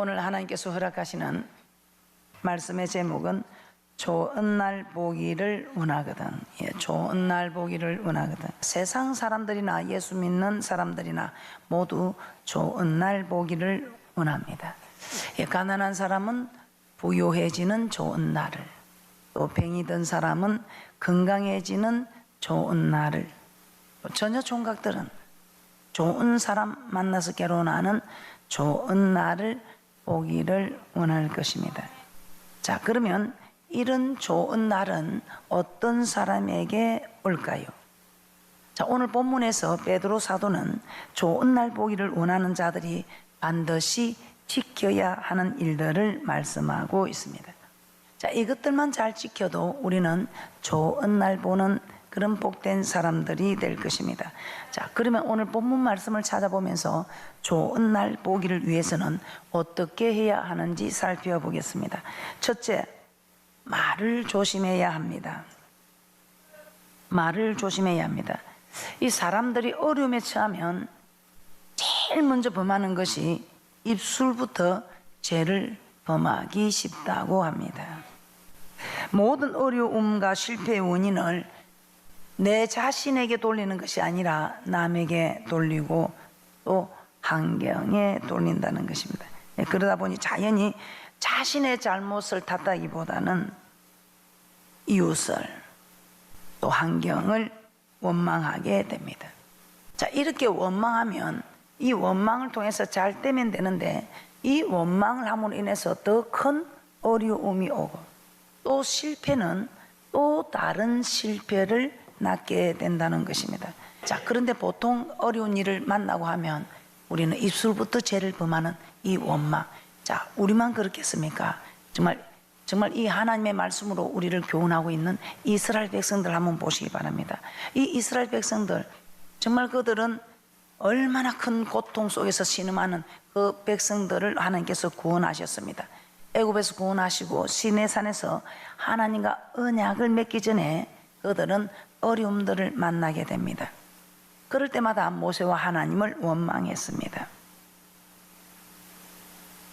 오늘 하나님께서 허락하시는 말씀의 제목은 좋은 날 보기를 원하거든. 좋은 날 보기를 원하거든. 세상 사람들이나 예수 믿는 사람들이나 모두 좋은 날 보기를 원합니다. 가난한 사람은 부유해지는 좋은 날을, 또 병이 든 사람은 건강해지는 좋은 날을, 전혀 총각들은 좋은 사람 만나서 결혼하는 좋은 날을 보기를 원할 것입니다. 자, 그러면 이런 좋은 날은 어떤 사람에게 올까요? 자, 오늘 본문에서 베드로 사도는 좋은 날 보기를 원하는 자들이 반드시 지켜야 하는 일들을 말씀하고 있습니다. 자, 이것들만 잘 지켜도 우리는 좋은 날 보는 그런 복된 사람들이 될 것입니다. 자, 그러면 오늘 본문 말씀을 찾아보면서 좋은 날 보기를 위해서는 어떻게 해야 하는지 살펴보겠습니다. 첫째, 말을 조심해야 합니다. 말을 조심해야 합니다. 이 사람들이 어려움에 처하면 제일 먼저 범하는 것이 입술부터 죄를 범하기 쉽다고 합니다. 모든 어려움과 실패의 원인을 내 자신에게 돌리는 것이 아니라 남에게 돌리고 또 환경에 돌린다는 것입니다. 그러다 보니 자연히 자신의 잘못을 탓하기보다는 이웃을 또 환경을 원망하게 됩니다. 자, 이렇게 원망하면 이 원망을 통해서 잘 되면 되는데 이 원망을 함으로 인해서 더 큰 어려움이 오고 또 실패는 또 다른 실패를 낳게 된다는 것입니다. 자, 그런데 보통 어려운 일을 만나고 하면 우리는 입술부터 죄를 범하는 이 원망. 자, 우리만 그렇겠습니까? 정말 이 하나님의 말씀으로 우리를 교훈하고 있는 이스라엘 백성들 한번 보시기 바랍니다. 이 이스라엘 백성들, 정말 그들은 얼마나 큰 고통 속에서 신음하는 그 백성들을 하나님께서 구원하셨습니다. 애굽에서 구원하시고 시내산에서 하나님과 언약을 맺기 전에 그들은 어려움들을 만나게 됩니다. 그럴 때마다 모세와 하나님을 원망했습니다.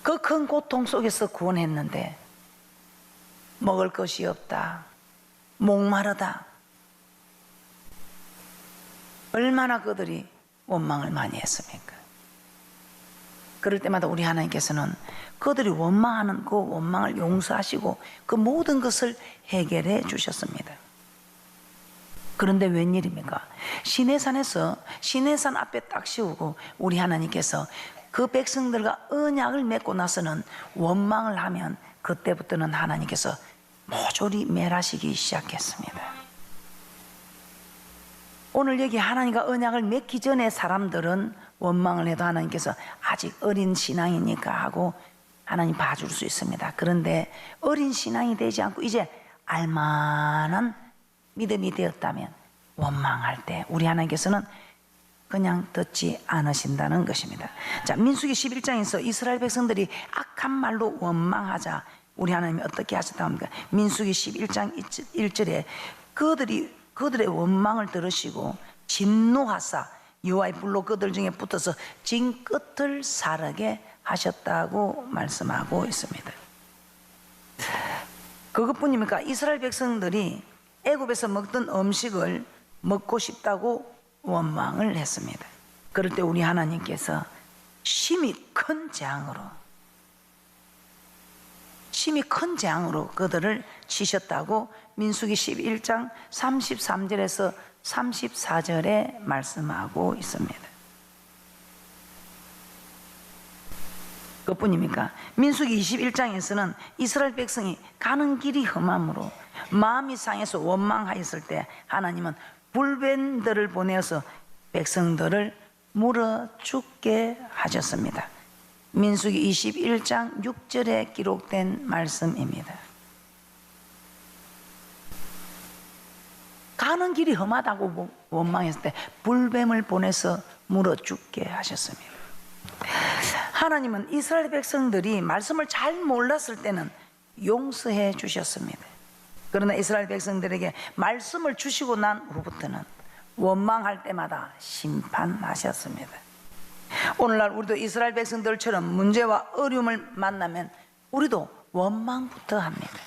그 큰 고통 속에서 구원했는데 먹을 것이 없다, 목마르다, 얼마나 그들이 원망을 많이 했습니까? 그럴 때마다 우리 하나님께서는 그들이 원망하는 그 원망을 용서하시고 그 모든 것을 해결해 주셨습니다. 그런데 웬일입니까? 시내산에서 시내산 앞에 딱 세우고 우리 하나님께서 그 백성들과 언약을 맺고 나서는 원망을 하면 그때부터는 하나님께서 모조리 멸하시기 시작했습니다. 오늘 여기 하나님과 언약을 맺기 전에 사람들은 원망을 해도 하나님께서 아직 어린 신앙이니까 하고 하나님 봐줄 수 있습니다. 그런데 어린 신앙이 되지 않고 이제 알만한 믿음이 되었다면 원망할 때 우리 하나님께서는 그냥 듣지 않으신다는 것입니다. 자, 민수기 11장에서 이스라엘 백성들이 악한 말로 원망하자 우리 하나님이 어떻게 하셨다고 합니까? 민수기 11장 1절에 그들의 원망을 들으시고 진노하사 여호와의 불로 그들 중에 붙어서 진 끝을 사르게 하셨다고 말씀하고 있습니다. 그것뿐입니까? 이스라엘 백성들이 애굽에서 먹던 음식을 먹고 싶다고 원망을 했습니다. 그럴 때 우리 하나님께서 심히 큰 재앙으로 그들을 치셨다고 민수기 11장 33절에서 34절에 말씀하고 있습니다. 그뿐입니까? 민수기 21장에서는 이스라엘 백성이 가는 길이 험함으로 마음이 상해서 원망하였을 때 하나님은 불뱀들을 보내어서 백성들을 물어 죽게 하셨습니다. 민수기 21장 6절에 기록된 말씀입니다. 가는 길이 험하다고 원망했을 때 불뱀을 보내서 물어 죽게 하셨습니다. 하나님은 이스라엘 백성들이 말씀을 잘 몰랐을 때는 용서해 주셨습니다. 그러나 이스라엘 백성들에게 말씀을 주시고 난 후부터는 원망할 때마다 심판하셨습니다. 오늘날 우리도 이스라엘 백성들처럼 문제와 어려움을 만나면 우리도 원망부터 합니다.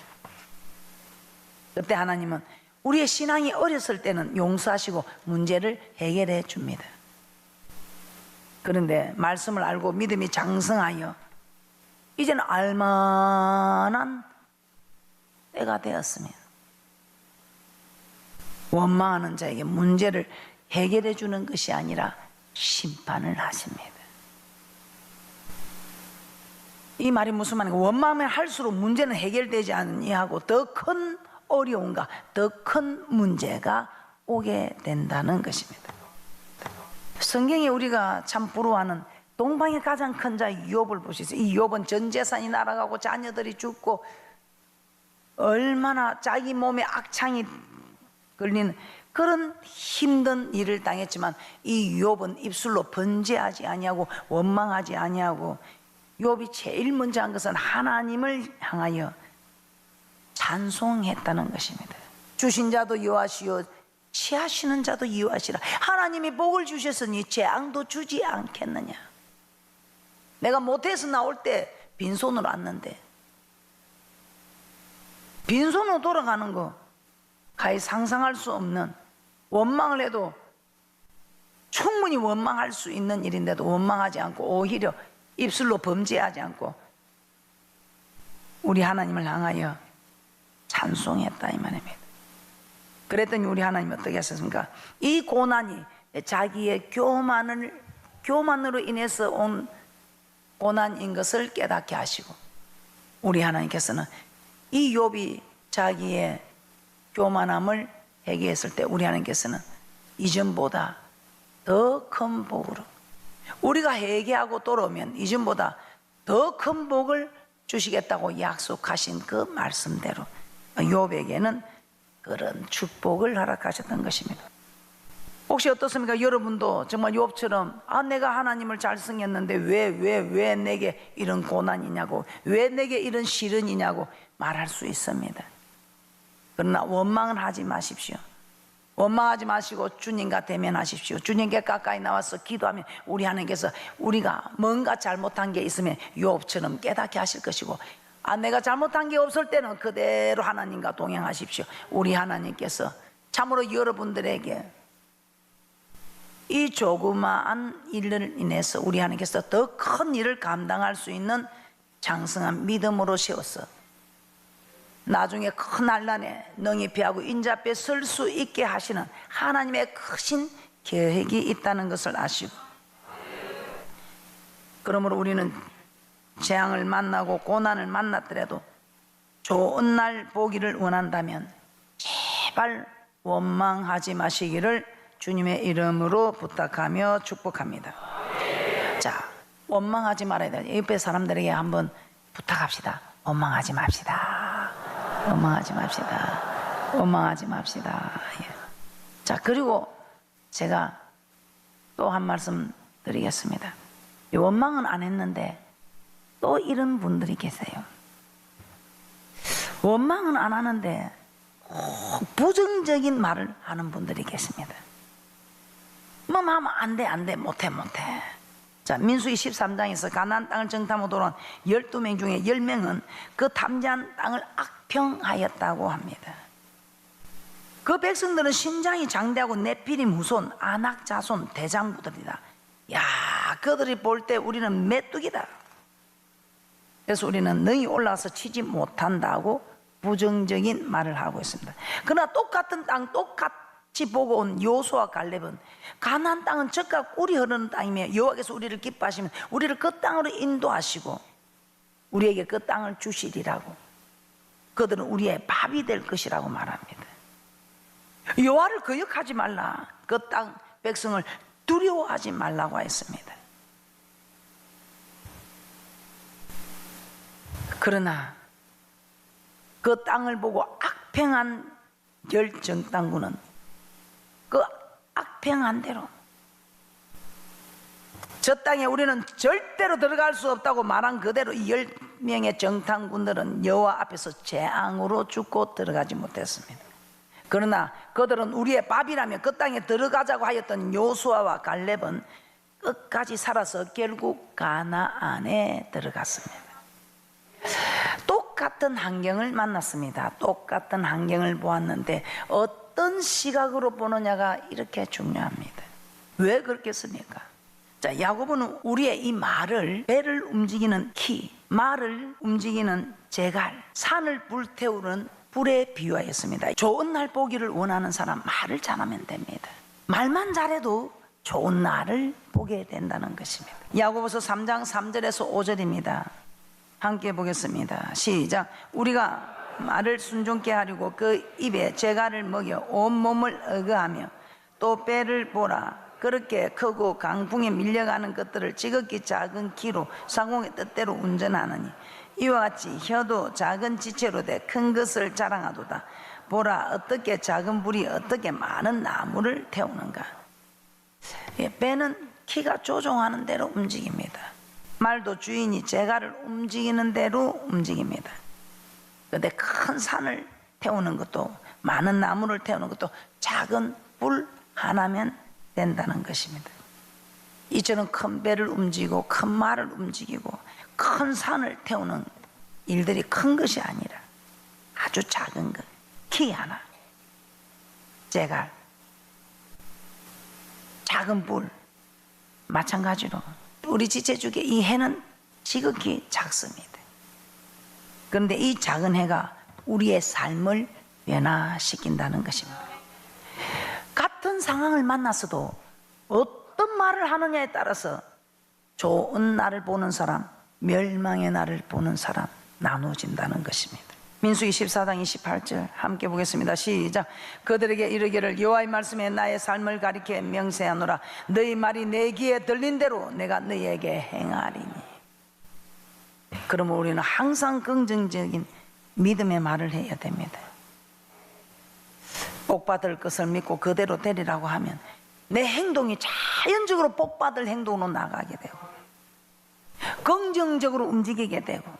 그때 하나님은 우리의 신앙이 어렸을 때는 용서하시고 문제를 해결해 줍니다. 그런데 말씀을 알고 믿음이 장성하여 이제는 알만한 때가 되었으면 원망하는 자에게 문제를 해결해 주는 것이 아니라 심판을 하십니다. 이 말이 무슨 말인가? 원망을 할수록 문제는 해결되지 아니하고 더 큰 어려움과 더 큰 문제가 오게 된다는 것입니다. 성경에 우리가 참 부러워하는 동방의 가장 큰 자 욥을 보시죠. 이 욥은 전 재산이 날아가고 자녀들이 죽고 얼마나 자기 몸에 악창이 걸리는 그런 힘든 일을 당했지만 이 욥은 입술로 번제하지 아니하고 원망하지 아니하고 욥이 제일 먼저 한 것은 하나님을 향하여 찬송했다는 것입니다. 주신 자도 여호와시요 취하시는 자도 여호와시라. 하나님이 복을 주셨으니 재앙도 주지 않겠느냐. 내가 모태에서 나올 때 빈손으로 왔는데 빈손으로 돌아가는 거 가히 상상할 수 없는, 원망을 해도 충분히 원망할 수 있는 일인데도 원망하지 않고 오히려 입술로 범죄하지 않고 우리 하나님을 향하여 찬송했다 이 말입니다. 그랬더니 우리 하나님이 어떻게 하셨습니까? 이 고난이 자기의 교만으로 인해서 온 고난인 것을 깨닫게 하시고 우리 하나님께서는 이 욥이 자기의 교만함을 회개했을 때 우리 하나님께서는 이전보다 더 큰 복으로, 우리가 회개하고 돌아오면 이전보다 더 큰 복을 주시겠다고 약속하신 그 말씀대로 욥에게는 그런 축복을 허락하셨던 것입니다. 혹시 어떻습니까? 여러분도 정말 욥처럼 내가 하나님을 잘 섬겼는데 왜 내게 이런 고난이냐고, 왜 내게 이런 시련이냐고 말할 수 있습니다. 그러나 원망은 하지 마십시오. 원망하지 마시고 주님과 대면하십시오. 주님께 가까이 나와서 기도하면 우리 하나님께서 우리가 뭔가 잘못한 게 있으면 욥처럼 깨닫게 하실 것이고, 내가 잘못한 게 없을 때는 그대로 하나님과 동행하십시오. 우리 하나님께서 참으로 여러분들에게 이 조그마한 일을 인해서 우리 하나님께서 더 큰 일을 감당할 수 있는 장성한 믿음으로 세워서 나중에 큰 난란에 능히 피하고 인자앞에 설 수 있게 하시는 하나님의 크신 계획이 있다는 것을 아시고, 그러므로 우리는 재앙을 만나고 고난을 만났더라도 좋은 날 보기를 원한다면 제발 원망하지 마시기를 주님의 이름으로 부탁하며 축복합니다. 자, 원망하지 말아야 돼. 옆에 사람들에게 한번 부탁합시다. 원망하지 맙시다. 원망하지 맙시다. 원망하지 맙시다. 자, 그리고 제가 또 한 말씀 드리겠습니다. 원망은 안 했는데 또 이런 분들이 계세요. 원망은 안 하는데 부정적인 말을 하는 분들이 계십니다. 뭐 하면 안 돼, 못해. 자, 민수기 13장에서 가나안 땅을 정탐하고 돌아온 12명 중에 10명은 그 탐지한 땅을 악평하였다고 합니다. 그 백성들은 신장이 장대하고 네피림 후손, 아낙 자손 대장부들이다. 야, 그들이 볼 때 우리는 메뚜기다. 그래서 우리는 능히 올라와서 치지 못한다고 부정적인 말을 하고 있습니다. 그러나 똑같은 땅 똑같이 보고 온 여호수아와 갈렙은 가나안 땅은 젖과 꿀이 흐르는 땅이며 여호와께서 우리를 기뻐하시면 우리를 그 땅으로 인도하시고 우리에게 그 땅을 주시리라고, 그들은 우리의 밥이 될 것이라고 말합니다. 여호와를 거역하지 말라, 그 땅 백성을 두려워하지 말라고 했습니다. 그러나 그 땅을 보고 악평한 열정당군은 그 악평한 대로 저 땅에 우리는 절대로 들어갈 수 없다고 말한 그대로 이 10명의 정탐군들은 여호와 앞에서 재앙으로 죽고 들어가지 못했습니다. 그러나 그들은 우리의 밥이라며 그 땅에 들어가자고 하였던 여호수아와 갈렙은 끝까지 살아서 결국 가나안에 들어갔습니다. 똑같은 환경을 만났습니다. 똑같은 환경을 보았는데 어떤 시각으로 보느냐가 이렇게 중요합니다. 왜 그렇겠습니까? 자, 야고보는 우리의 이 말을, 배를 움직이는 키, 말을 움직이는 제갈, 산을 불태우는 불에 비유하였습니다. 좋은 날 보기를 원하는 사람, 말을 잘하면 됩니다. 말만 잘해도 좋은 날을 보게 된다는 것입니다. 야고보서 3장 3절에서 5절입니다. 함께 보겠습니다. 시작. 우리가 말을 순종케 하려고 그 입에 제갈을 먹여 온 몸을 어거하며 또 배를 보라. 그렇게 크고 강풍에 밀려가는 것들을 지극히 작은 키로 상공의 뜻대로 운전하느니 이와 같이 혀도 작은 지체로 돼 큰 것을 자랑하도다. 보라, 어떻게 작은 불이 어떻게 많은 나무를 태우는가. 배는 키가 조종하는 대로 움직입니다. 말도 주인이 제갈을 움직이는 대로 움직입니다. 그런데 큰 산을 태우는 것도, 많은 나무를 태우는 것도 작은 불 하나면 된다는 것입니다. 이처럼 큰 배를 움직이고 큰 말을 움직이고 큰 산을 태우는 일들이 큰 것이 아니라 아주 작은 것, 키 하나, 제갈, 작은 불, 마찬가지로 우리 지체주기에 이 해는 지극히 작습니다. 그런데 이 작은 해가 우리의 삶을 변화시킨다는 것입니다. 같은 상황을 만났어도 어떤 말을 하느냐에 따라서 좋은 날을 보는 사람, 멸망의 날을 보는 사람 나누어진다는 것입니다. 민수기 14장 28절 함께 보겠습니다. 시작. 그들에게 이르기를 여호와의 말씀에 나의 삶을 가리켜 명세하노라. 너희 말이 내 귀에 들린 대로 내가 너희에게 행하리니. 그러면 우리는 항상 긍정적인 믿음의 말을 해야 됩니다. 복받을 것을 믿고 그대로 되리라고 하면 내 행동이 자연적으로 복받을 행동으로 나가게 되고 긍정적으로 움직이게 되고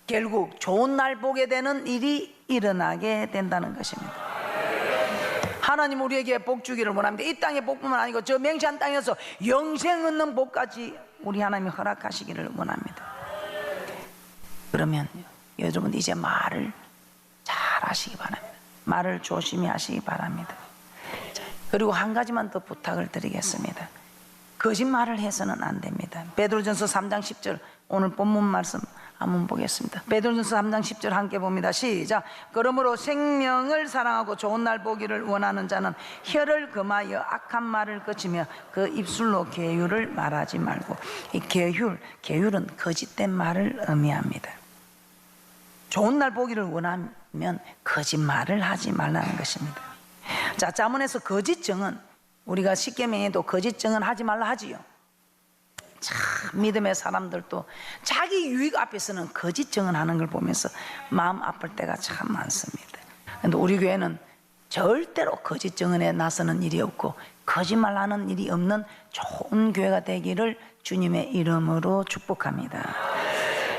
결국 좋은 날 보게 되는 일이 일어나게 된다는 것입니다. 하나님 우리에게 복 주기를 원합니다. 이 땅의 복뿐만 아니고 저 맹세한 땅에서 영생 얻는 복까지 우리 하나님이 허락하시기를 원합니다. 그러면 여러분 이제 말을 잘 하시기 바랍니다. 말을 조심히 하시기 바랍니다. 그리고 한 가지만 더 부탁을 드리겠습니다. 거짓말을 해서는 안 됩니다. 베드로전서 3장 10절 오늘 본문 말씀 한번 보겠습니다. 베드로전서 3장 10절 함께 봅니다. 시작. 그러므로 생명을 사랑하고 좋은 날 보기를 원하는 자는 혀를 금하여 악한 말을 그치며 그 입술로 계율을 말하지 말고. 이 계율은 거짓된 말을 의미합니다. 좋은 날 보기를 원하면 거짓말을 하지 말라는 것입니다. 자, 자문에서 거짓 증언, 우리가 십계명에도 거짓 증언 하지 말라 하지요. 참 믿음의 사람들도 자기 유익 앞에서는 거짓 증언하는 걸 보면서 마음 아플 때가 참 많습니다. 그런데 우리 교회는 절대로 거짓 증언에 나서는 일이 없고 거짓말하는 일이 없는 좋은 교회가 되기를 주님의 이름으로 축복합니다.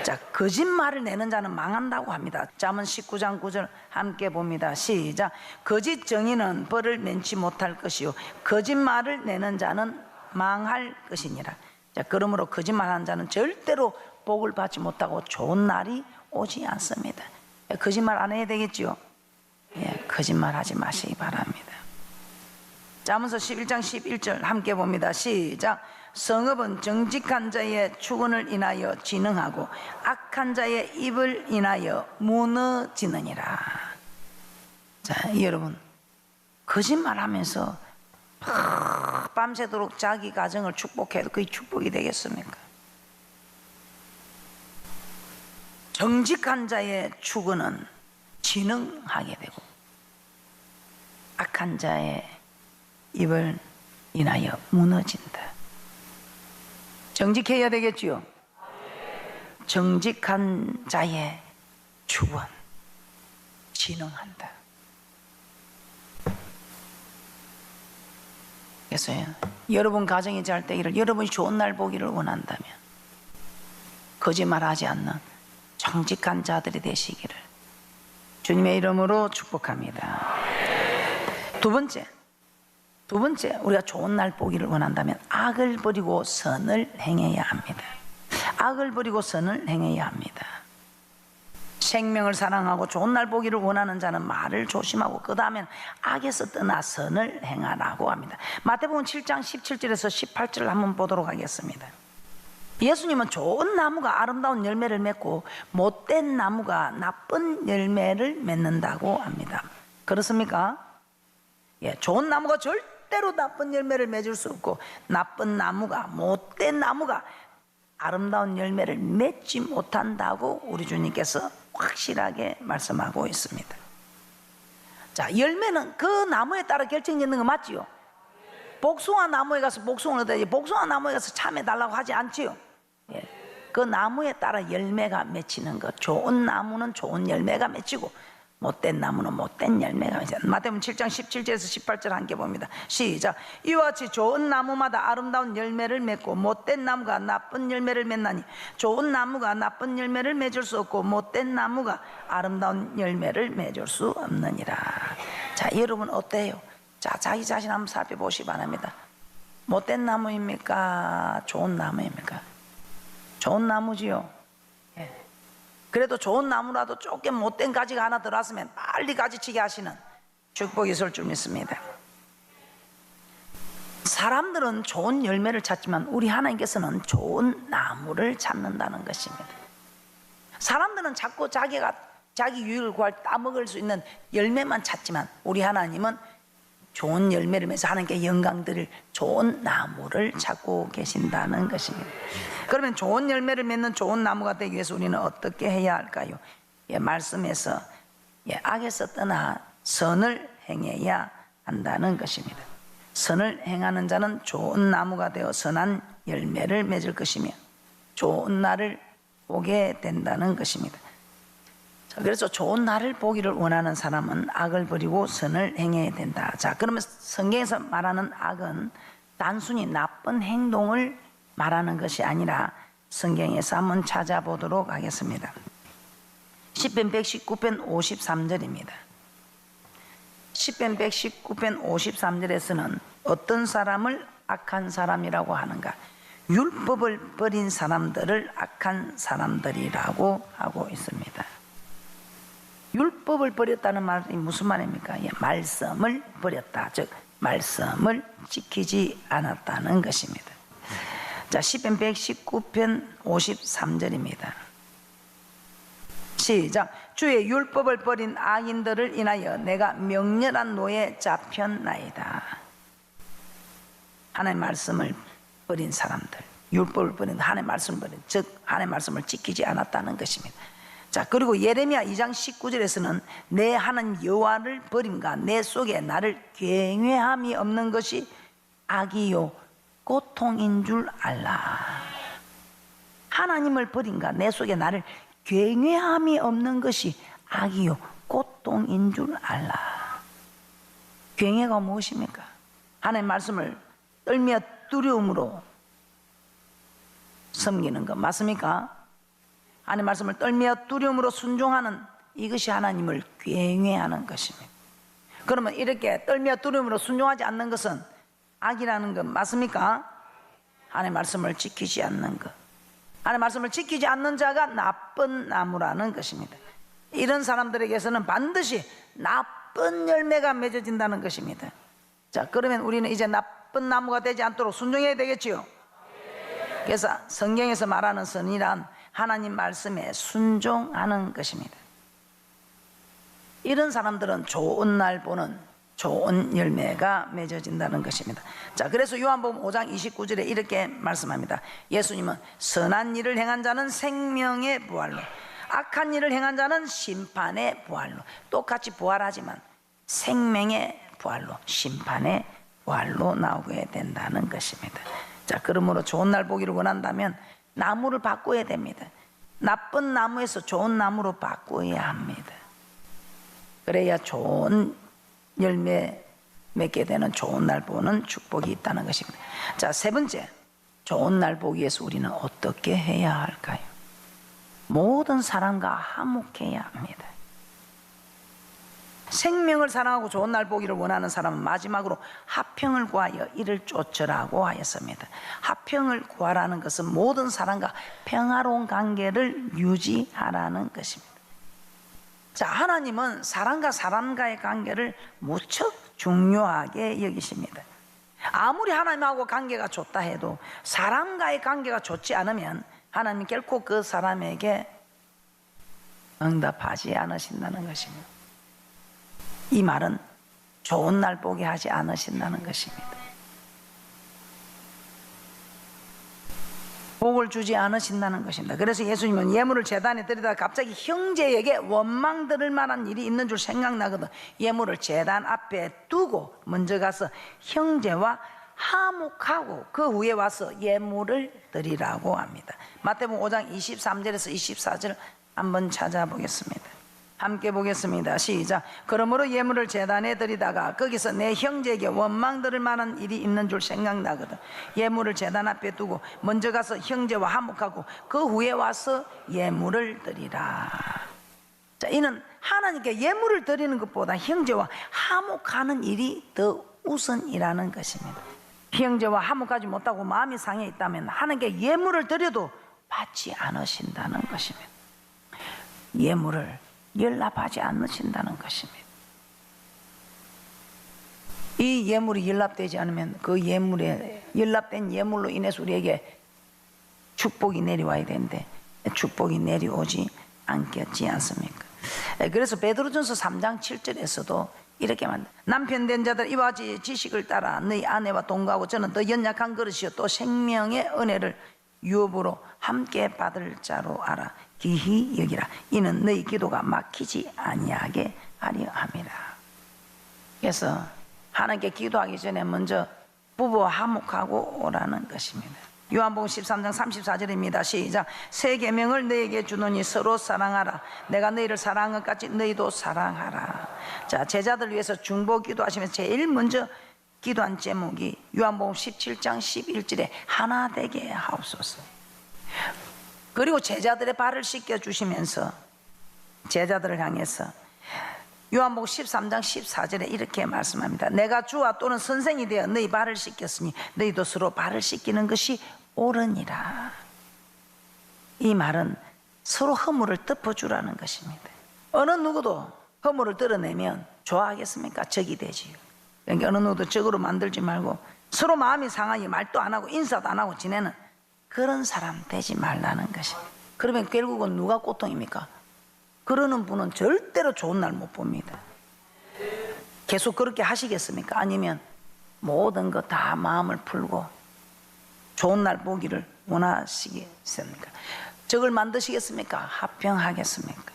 자, 거짓말을 내는 자는 망한다고 합니다. 잠언 19장 9절 함께 봅니다. 시작. 거짓 정의는 벌을 면치 못할 것이요 거짓말을 내는 자는 망할 것이니라. 자, 그러므로 거짓말하는 자는 절대로 복을 받지 못하고 좋은 날이 오지 않습니다. 거짓말 안 해야 되겠지요? 예, 거짓말하지 마시기 바랍니다. 잠언서 11장 11절 함께 봅니다. 시작. 성읍은 정직한 자의 축언을 인하여 진흥하고 악한 자의 입을 인하여 무너지느니라. 자, 여러분 거짓말하면서 밤새도록 자기 가정을 축복해도 그게 축복이 되겠습니까? 정직한 자의 축언은 진흥하게 되고 악한 자의 입을 인하여 무너진다. 정직해야 되겠지요? 정직한 자의 축원 진흥한다. 그래서 여러분 가정이 잘 되기를, 여러분이 좋은 날 보기를 원한다면 거짓말하지 않는 정직한 자들이 되시기를 주님의 이름으로 축복합니다. 두 번째, 두 번째, 우리가 좋은 날 보기를 원한다면 악을 버리고 선을 행해야 합니다. 악을 버리고 선을 행해야 합니다. 생명을 사랑하고 좋은 날 보기를 원하는 자는 말을 조심하고 그 다음엔 악에서 떠나 선을 행하라고 합니다. 마태복음 7장 17절에서 18절을 한번 보도록 하겠습니다. 예수님은 좋은 나무가 아름다운 열매를 맺고 못된 나무가 나쁜 열매를 맺는다고 합니다. 그렇습니까? 예, 좋은 나무가 절대로 나쁜 열매를 맺을 수 없고 나쁜 나무가, 못된 나무가 아름다운 열매를 맺지 못한다고 우리 주님께서 확실하게 말씀하고 있습니다. 자, 열매는 그 나무에 따라 결정짓는 거 맞지요? 복숭아 나무에 가서 복숭아를 얻어야지 복숭아 나무에 가서 참외 달라고 하지 않지요? 예, 그 나무에 따라 열매가 맺히는 것. 좋은 나무는 좋은 열매가 맺히고 못된 나무는 못된 열매가 맺혀요. 마태복음 7장 17절에서 18절 함께 봅니다. 시작. 이와 같이 좋은 나무마다 아름다운 열매를 맺고 못된 나무가 나쁜 열매를 맺나니 좋은 나무가 나쁜 열매를 맺을 수 없고 못된 나무가 아름다운 열매를 맺을 수 없느니라. 자, 여러분 어때요? 자, 자기 자신 한번 살펴보시기 바랍니다. 못된 나무입니까? 좋은 나무입니까? 좋은 나무지요. 예. 그래도 좋은 나무라도 조금 못된 가지가 하나 들어왔으면 빨리 가지치게 하시는 축복이 있을 줄 믿습니다. 사람들은 좋은 열매를 찾지만 우리 하나님께서는 좋은 나무를 찾는다는 것입니다. 사람들은 자꾸 자기가 자기 유익을 구할 따먹을 수 있는 열매만 찾지만 우리 하나님은 좋은 열매를 맺어서 하나님께 영광 드릴 좋은 나무를 찾고 계신다는 것입니다. 그러면 좋은 열매를 맺는 좋은 나무가 되기 위해서 우리는 어떻게 해야 할까요? 예, 말씀에서 악에서 떠나 선을 행해야 한다는 것입니다. 선을 행하는 자는 좋은 나무가 되어 선한 열매를 맺을 것이며 좋은 날을 보게 된다는 것입니다. 그래서 좋은 날을 보기를 원하는 사람은 악을 버리고 선을 행해야 된다. 자, 그러면 성경에서 말하는 악은 단순히 나쁜 행동을 말하는 것이 아니라 성경에서 한번 찾아보도록 하겠습니다. 시편 119편 53절입니다. 시편 119편 53절에서는 어떤 사람을 악한 사람이라고 하는가? 율법을 버린 사람들을 악한 사람들이라고 하고 있습니다. 율법을 버렸다는 말이 무슨 말입니까? 예, 말씀을 버렸다. 즉 말씀을 지키지 않았다는 것입니다. 자, 시편 119편 53절입니다. 시작. 주의 율법을 버린 악인들을 인하여 내가 명렬한 노에 잡혔나이다. 하나님의 말씀을 버린 사람들, 율법을 버린 하나님의 말씀을 버린, 즉 하나님의 말씀을 지키지 않았다는 것입니다. 자, 그리고 예레미야 2장 19절에서는 내 하나님 여호와를 버림과 내 속에 나를 경외함이 없는 것이 악이요 고통인 줄 알라. 하나님을 버림과 내 속에 나를 경외함이 없는 것이 악이요 고통인 줄 알라. 경외가 무엇입니까? 하나님의 말씀을 떨며 두려움으로 섬기는 것 맞습니까? 하나님의 말씀을 떨며 두려움으로 순종하는 이것이 하나님을 경외하는 것입니다. 그러면 이렇게 떨며 두려움으로 순종하지 않는 것은 악이라는 것 맞습니까? 하나님의 말씀을 지키지 않는 것, 하나님의 말씀을 지키지 않는 자가 나쁜 나무라는 것입니다. 이런 사람들에게서는 반드시 나쁜 열매가 맺어진다는 것입니다. 자, 그러면 우리는 이제 나쁜 나무가 되지 않도록 순종해야 되겠지요. 그래서 성경에서 말하는 선이란 하나님 말씀에 순종하는 것입니다. 이런 사람들은 좋은 날 보는 좋은 열매가 맺어진다는 것입니다. 자, 그래서 요한복음 5장 29절에 이렇게 말씀합니다. 예수님은 선한 일을 행한 자는 생명의 부활로, 악한 일을 행한 자는 심판의 부활로, 똑같이 부활하지만 생명의 부활로, 심판의 부활로 나오게 된다는 것입니다. 자, 그러므로 좋은 날 보기를 원한다면 나무를 바꿔야 됩니다. 나쁜 나무에서 좋은 나무로 바꿔야 합니다. 그래야 좋은 열매 맺게 되는 좋은 날 보는 축복이 있다는 것입니다. 자, 세 번째, 좋은 날 보기 위해서 우리는 어떻게 해야 할까요? 모든 사람과 화목해야 합니다. 생명을 사랑하고 좋은 날 보기를 원하는 사람은 마지막으로 화평을 구하여 이를 쫓으라고 하였습니다. 화평을 구하라는 것은 모든 사람과 평화로운 관계를 유지하라는 것입니다. 자, 하나님은 사람과 사람과의 관계를 무척 중요하게 여기십니다. 아무리 하나님하고 관계가 좋다 해도 사람과의 관계가 좋지 않으면 하나님 결코 그 사람에게 응답하지 않으신다는 것입니다. 이 말은 좋은 날 보게 하지 않으신다는 것입니다. 복을 주지 않으신다는 것입니다. 그래서 예수님은 예물을 제단에 드리다가 갑자기 형제에게 원망 들을 만한 일이 있는 줄 생각나거든 예물을 제단 앞에 두고 먼저 가서 형제와 화목하고 그 후에 와서 예물을 드리라고 합니다. 마태복음 5장 23절에서 24절 한번 찾아보겠습니다. 함께 보겠습니다. 시작. 그러므로 예물을 제단에 드리다가 거기서 내 형제에게 원망 들을 만한 일이 있는 줄 생각나거든 예물을 제단 앞에 두고 먼저 가서 형제와 화목하고 그 후에 와서 예물을 드리라. 자, 이는 하나님께 예물을 드리는 것보다 형제와 화목하는 일이 더 우선이라는 것입니다. 형제와 화목하지 못하고 마음이 상해 있다면 하나님께 예물을 드려도 받지 않으신다는 것입니다. 예물을 연락하지 않으신다는 것입니다. 이 예물이 연락되지 않으면 그 예물에 연락된 예물로 인해서 우리에게 축복이 내려와야 되는데 축복이 내려오지 않겠지 않습니까? 그래서 베드로전서 3장 7절에서도 이렇게 말합니다. 남편 된 자들 이와 같이 지식을 따라 너희 아내와 동거하고 저는 더 연약한 그릇이요 또 생명의 은혜를 유업으로 함께 받을 자로 알아 기히 여기라. 이는 너희 기도가 막히지 아니하게 하려 함이라. 그래서 하나님께 기도하기 전에 먼저 부부와 화목하고 오라는 것입니다. 요한복음 13장 34절입니다. 시작. 새 계명을 너희에게 주노니 서로 사랑하라. 내가 너희를 사랑한 것 같이 너희도 사랑하라. 자, 제자들 위해서 중보 기도하시면서 제일 먼저 기도한 제목이 요한복음 17장 11절에 하나 되게 하옵소서. 그리고 제자들의 발을 씻겨주시면서 제자들을 향해서 요한복음 13장 14절에 이렇게 말씀합니다. 내가 주와 또는 선생이 되어 너희 발을 씻겼으니 너희도 서로 발을 씻기는 것이 옳으니라. 이 말은 서로 허물을 덮어주라는 것입니다. 어느 누구도 허물을 드러내면 좋아하겠습니까? 적이 되지요. 그러니까 어느 누구도 적으로 만들지 말고 서로 마음이 상하니 말도 안 하고 인사도 안 하고 지내는 그런 사람 되지 말라는 것입니다. 그러면 결국은 누가 고통입니까? 그러는 분은 절대로 좋은 날 못 봅니다. 계속 그렇게 하시겠습니까? 아니면 모든 거 다 마음을 풀고 좋은 날 보기를 원하시겠습니까? 적을 만드시겠습니까? 화평하겠습니까?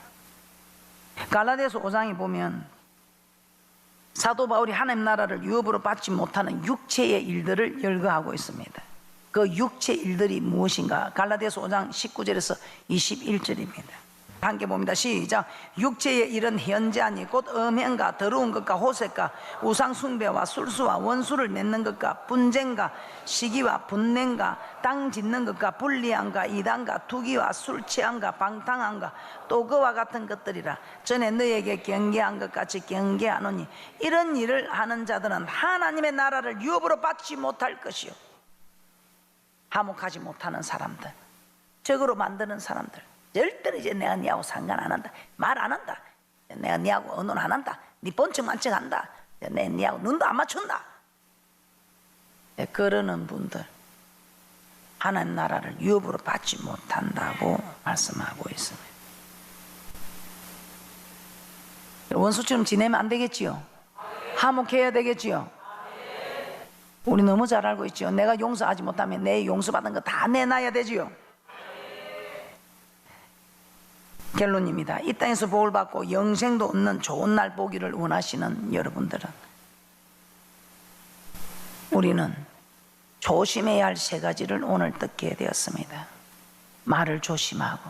갈라디아서 5장에 보면 사도 바울이 하나님 나라를 유업으로 받지 못하는 육체의 일들을 열거하고 있습니다. 그 육체 일들이 무엇인가? 갈라디아서 5장 19절에서 21절입니다. 함께 봅니다. 시작. 육체의 일은 현재하니 곧 음행과 더러운 것과 호색과 우상 숭배와 술수와 원수를 맺는 것과 분쟁과 시기와 분냉과 땅 짓는 것과 불리함과 이단과 투기와 술 취함과 방탕함과 또 그와 같은 것들이라. 전에 너희에게 경계한 것 같이 경계하노니 이런 일을 하는 자들은 하나님의 나라를 유업으로 받지 못할 것이요. 화목하지 못하는 사람들, 적으로 만드는 사람들, 절대로 이제 내가 니하고 상관 안 한다, 말 안 한다, 내가 니하고 언론 안 한다, 니 번쩍만쩍 한다, 내가 니하고 눈도 안 맞춘다, 그러는 분들 하나님 나라를 유업으로 받지 못한다고 말씀하고 있습니다. 원수처럼 지내면 안 되겠지요. 화목해야 되겠지요. 우리 너무 잘 알고 있죠. 내가 용서하지 못하면 내 용서받은 거 다 내놔야 되지요. 결론입니다. 이 땅에서 복을 받고 영생도 얻는 좋은 날 보기를 원하시는 여러분들은 우리는 조심해야 할 세 가지를 오늘 듣게 되었습니다. 말을 조심하고,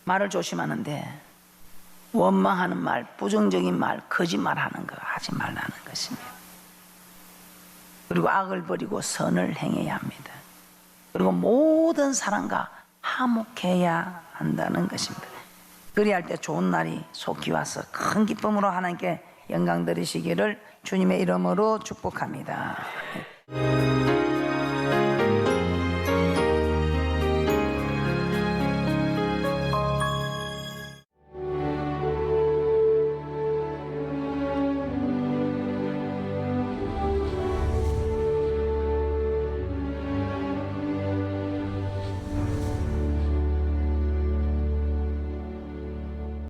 말을 조심하는데 원망하는 말, 부정적인 말, 거짓말하는 거 하지 말라는 것입니다. 그리고 악을 버리고 선을 행해야 합니다. 그리고 모든 사람과 화목해야 한다는 것입니다. 그리할 때 좋은 날이 속히 와서 큰 기쁨으로 하나님께 영광 드리시기를 주님의 이름으로 축복합니다.